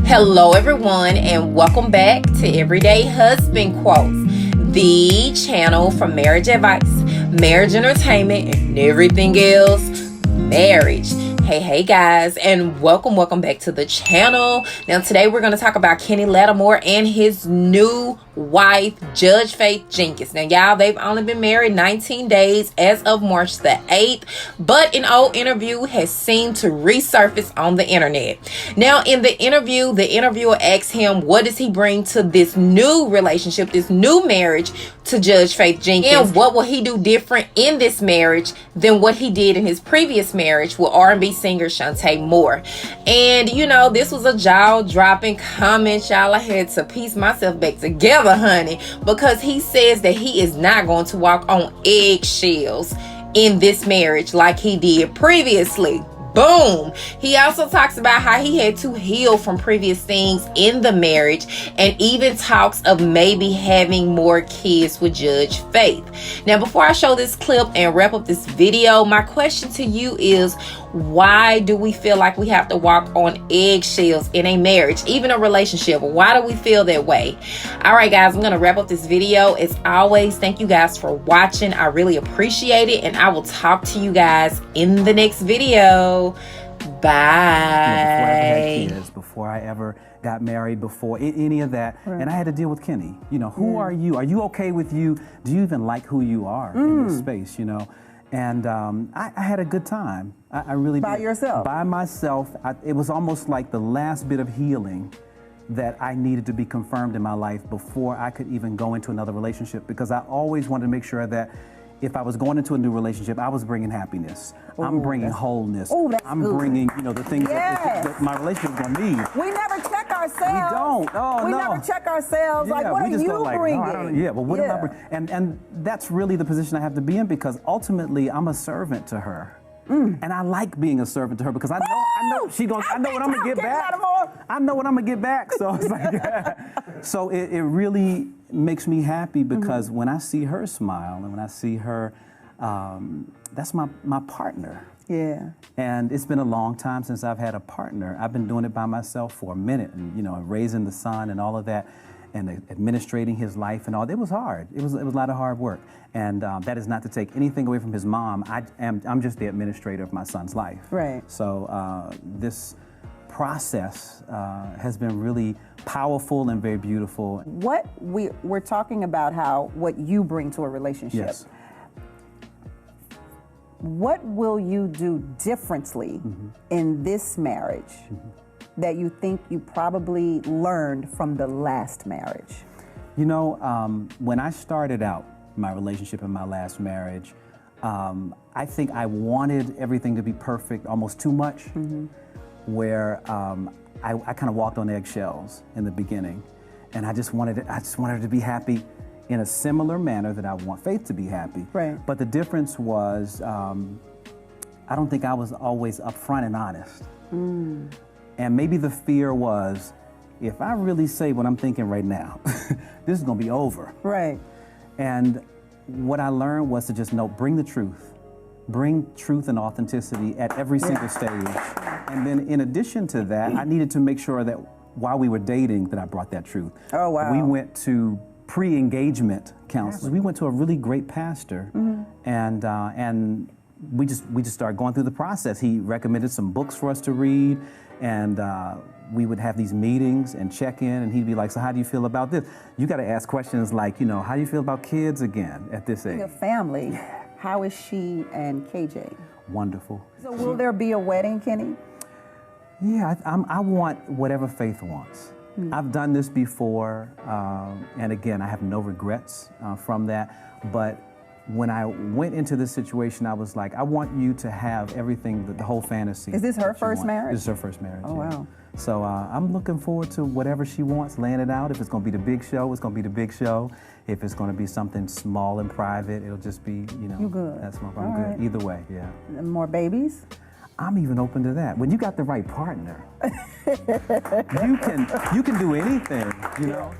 Hello everyone, and welcome back to Everyday Husband Quotes, the channel for marriage advice, marriage entertainment, and everything else marriage. Hey guys, and welcome back to the channel. Now today we're going to talk about Kenny Lattimore and his new wife, Judge Faith Jenkins. Now y'all, they've only been married 19 days as of March the 8th, but an old interview has seemed to resurface on the internet. Now in the interview, the interviewer asked him what does he bring to this new relationship, this new marriage to Judge Faith Jenkins, and what will he do different in this marriage than what he did in his previous marriage with R&B singer Chante Moore. And you know, this was a jaw-dropping comment, y'all. I had to piece myself back together, honey, because he says that he is not going to walk on eggshells in this marriage like he did previously. Boom. He also talks about how he had to heal from previous things in the marriage, and even talks of maybe having more kids with Judge Faith. Now, before I show this clip and wrap up this video, my question to you is, why do we feel like we have to walk on eggshells in a marriage, even a relationship? Why do we feel that way? All right, guys, I'm going to wrap up this video. As always, thank you guys for watching. I really appreciate it, and I will talk to you guys in the next video. Bye. Before I ever got married, before any of that, right. And I had to deal with Kenny. You know, who are you? Are you okay with you? Do you even like who you are in this space? You know, and I had a good time. I really by did. yourself. By myself. It was almost like the last bit of healing that I needed to be confirmed in my life before I could even go into another relationship, because I always wanted to make sure that if I was going into a new relationship, I was bringing happiness. I'm bringing wholeness. I'm bringing, you know, the things that my relationship is going to need. We never check ourselves. We don't. Oh, we no. never check ourselves. Yeah, like, what are you bringing? No, I don't, yeah, but what am I bringing? And that's really the position I have to be in, because ultimately I'm a servant to her. And I like being a servant to her, because I know she goes. I know what I'm gonna get back. I know what I'm gonna get back. So it's like, so it really makes me happy, because when I see her smile and when I see her, that's my partner. Yeah. And it's been a long time since I've had a partner. I've been doing it by myself for a minute, and you know, raising the son and all of that, and administrating his life and all. It was hard. It was a lot of hard work. And that is not to take anything away from his mom. I'm just the administrator of my son's life. Right. So this process has been really powerful and very beautiful. What we're talking about, what you bring to a relationship. Yes. What will you do differently in this marriage that you think you probably learned from the last marriage? You know, when I started out my relationship in my last marriage, I think I wanted everything to be perfect almost too much, where I kind of walked on eggshells in the beginning, and I just wanted her to be happy in a similar manner that I want Faith to be happy. Right. But the difference was, I don't think I was always upfront and honest. And maybe the fear was, if I really say what I'm thinking right now, this is gonna be over. Right. And what I learned was to just bring the truth. Bring truth and authenticity at every single stage. And then in addition to that, I needed to make sure that while we were dating, that I brought that truth. Oh, wow. We went to pre-engagement counselors. We went to a really great pastor, and we just started going through the process. He recommended some books for us to read, and we would have these meetings and check in, and he'd be like, so how do you feel about this? You got to ask questions like, you know, how do you feel about kids again at this age? Your family, how is she and KJ? Wonderful. So will there be a wedding, Kenny? Yeah, I want whatever Faith wants. I've done this before, and again, I have no regrets from that, but when I went into this situation, I was like, I want you to have everything, the whole fantasy. Is this her first marriage? This is her first marriage. Oh, yeah. wow. So I'm looking forward to whatever she wants, laying it out. If it's going to be the big show, it's going to be the big show. If it's going to be something small and private, it'll just be, you know. You good. That's my All I'm good. right. Either way, yeah. And more babies? I'm even open to that. When you got the right partner, you can do anything, you know.